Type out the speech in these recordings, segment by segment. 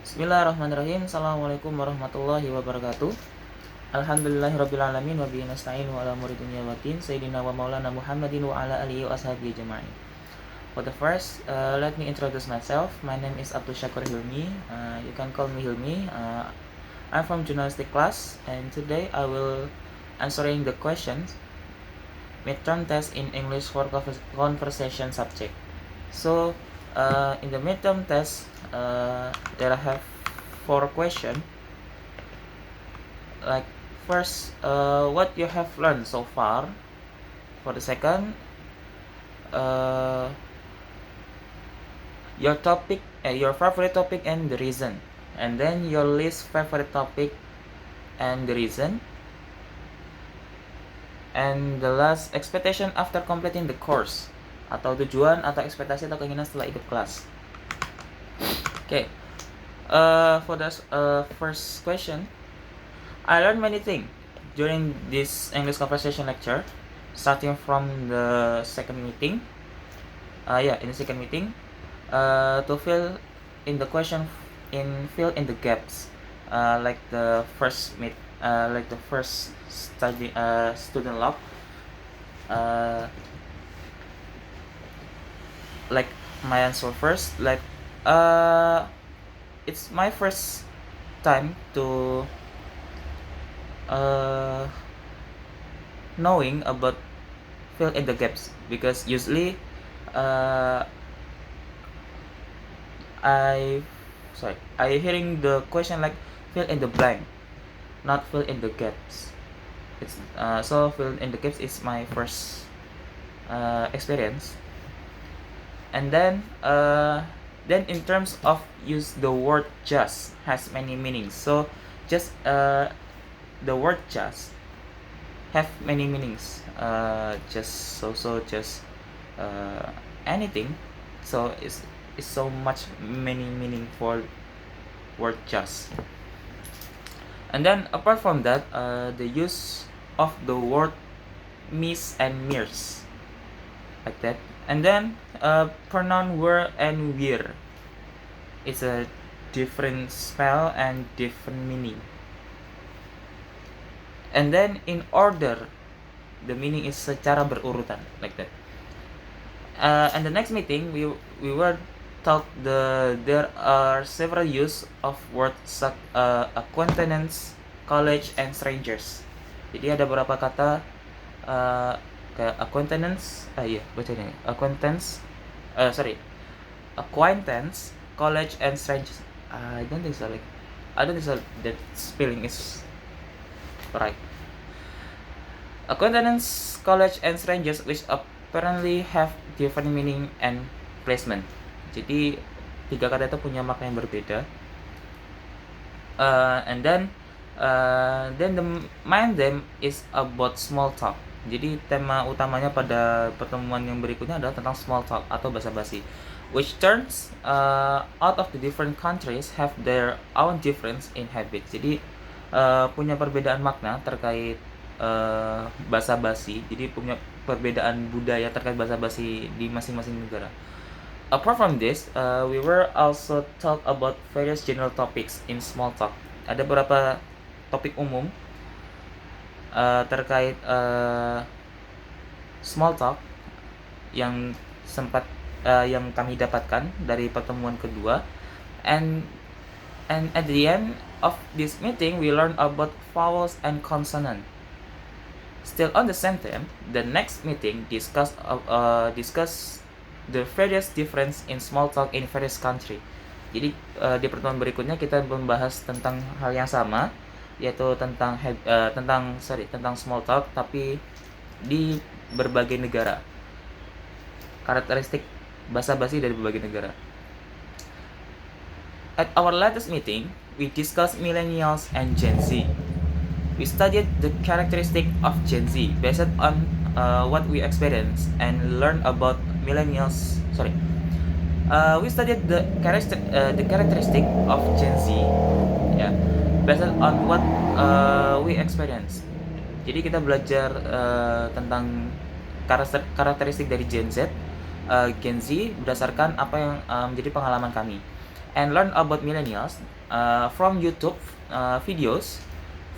Bismillahirrahmanirrahim. Assalamualaikum warahmatullahi wabarakatuh. Alhamdulillahirrabbilalamin wa bihi nasta'in wa ala umuri dunya waddin sayyidina wa maulana Muhammadin wa ala alihi wa ashabihi ajma'in. For the first, let me introduce myself. My name is Abdul Syakur Hilmi. You can call me Hilmi. I'm from journalistic class, and today I will answering the questions midterm test in English for conversation subject. So, in the midterm test, there I have 4 questions. Like first, what you have learned so far. For the second, your topic, your favorite topic and the reason. And then your least favorite topic and the reason. And the last, expectation after completing the course, atau tujuan atau ekspektasi atau keinginan setelah ikut kelas. Okay. For the first question, I learned many things during this English conversation lecture, starting from the second meeting. In the second meeting, to fill in the question, fill in the gaps, like the first student log, like my answer first, like it's my first time to knowing about fill in the gaps, because usually I hearing the question like fill in the blank, not fill in the gaps. It's so fill in the gaps is my first experience. And then in terms of use, the word just has many meanings. So just the word just have many meanings. Just anything. So it's so much many meaning for word just. And then apart from that, the use of the word miss and mirs, like that. And then pronoun were and wir, it's a different spell and different meaning. And then in order, the meaning is secara berurutan, like that. And the next meeting, we were taught there are several use of words acquaintance, college, and strangers. Jadi ada beberapa kata kayak acquaintance, acquaintance, college, and strangers. I don't think so that spelling is right. Acquaintance, college, and strangers, which apparently have different meaning and placement. Jadi 3 kata itu punya makna yang berbeda. And then the main theme is about small talk. Jadi tema utamanya pada pertemuan yang berikutnya adalah tentang small talk atau basa-basi, which turns out of the different countries have their own difference in habit. Jadi punya perbedaan makna terkait basa-basi. Jadi punya perbedaan budaya terkait basa-basi di masing-masing negara. Apart from this, we were also talk about various general topics in small talk. Ada beberapa topik umum terkait small talk yang yang kami dapatkan dari pertemuan kedua. And at the end of this meeting, we learn about vowels and consonant. Still on the same theme, the next meeting discuss the various difference in small talk in various country. Jadi di pertemuan berikutnya kita membahas tentang hal yang sama, yaitu tentang small talk tapi di berbagai negara. Karakteristik basa-basi dari berbagai negara. At our latest meeting, we discussed millennials and Gen Z. We studied the characteristic of Gen Z based on what we experienced and learned about millennials. We studied the characteristic of Gen Z, based on what we experienced. Jadi kita belajar tentang karakteristik dari Gen Z berdasarkan apa yang menjadi pengalaman kami. and learn about millennials from YouTube videos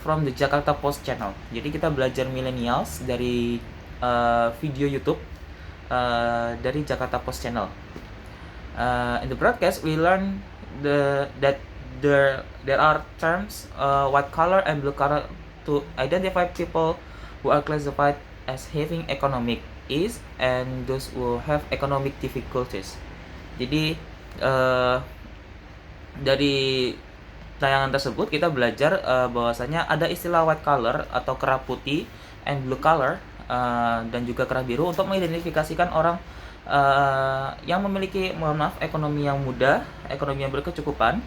from the Jakarta Post channel. Jadi kita belajar millennials dari video YouTube dari Jakarta Post channel. In the broadcast, we learn that there are terms white collar and blue collar to identify people who are classified as having economic ease and those who have economic difficulties. Jadi dari tayangan tersebut kita belajar bahwasanya ada istilah white collar atau kerah putih and blue collar dan juga kerah biru untuk mengidentifikasikan orang yang memiliki, mohon maaf, ekonomi yang mudah, ekonomi yang berkecukupan,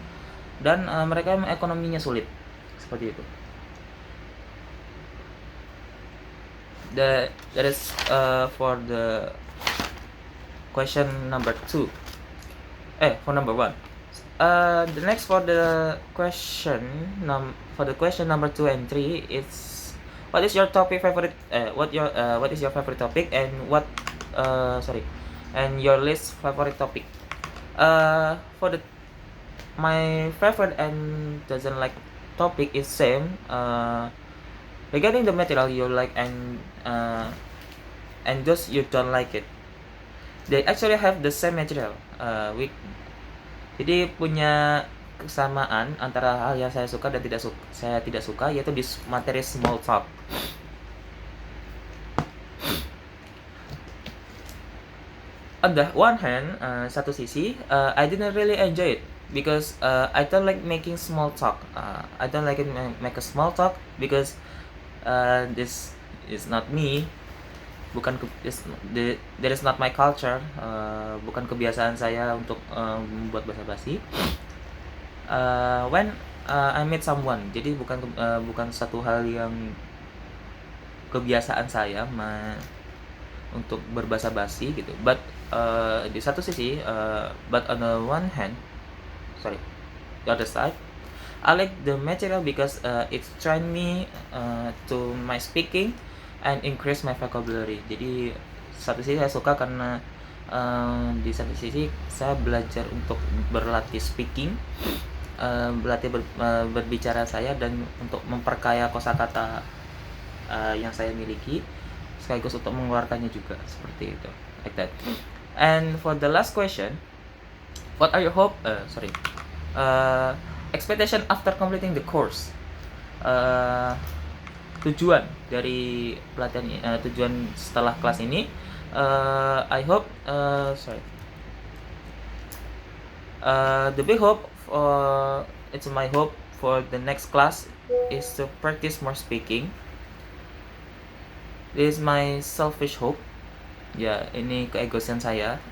dan mereka yang ekonominya sulit, seperti itu. That is for the question number 2. For number 1. The next for the question number 2 and 3 is what is your favorite topic and and your least favorite topic. For my favorite and doesn't like topic is same. Regarding the material you like and those you don't like it, they actually have the same material. Jadi punya kesamaan antara hal yang saya suka dan saya tidak suka, yaitu di materi small talk. On the one hand, satu sisi, I didn't really enjoy it because I don't like making small talk. I don't like it make a small talk because this is not me. That is not my culture. Bukan kebiasaan saya untuk membuat basa-basi. When I meet someone, jadi bukan satu hal yang kebiasaan saya untuk berbasa-basi gitu. But di satu sisi, but on the one hand, the other side, I like the material because it's trained me to my speaking and increase my vocabulary. Jadi satu sisi saya suka karena di satu sisi saya belajar untuk berlatih speaking, berlatih berbicara saya, dan untuk memperkaya kosakata yang saya miliki, sekaligus untuk mengeluarkannya juga, seperti itu, like that. And for the last question, what are your expectation after completing the course? Tujuan dari pelatihan tujuan setelah kelas ini, the big hope, it's my hope for the next class is to practice more speaking. This is my selfish hope. Ya, ini keegoisan saya.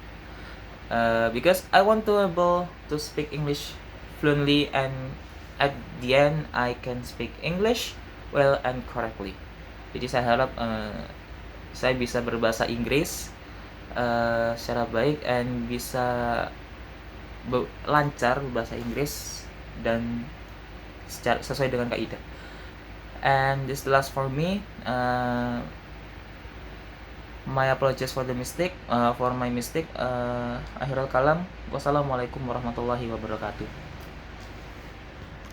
Because I want to able to speak English fluently, and at the end I can speak English well and correctly. Jadi saya harap saya bisa berbahasa Inggris secara baik and bisa lancar berbahasa Inggris dan sesuai dengan kaidah. And this the last for me. My apologies for the mistake. For my mistake. Akhirul kalam. Wassalamualaikum warahmatullahi wabarakatuh.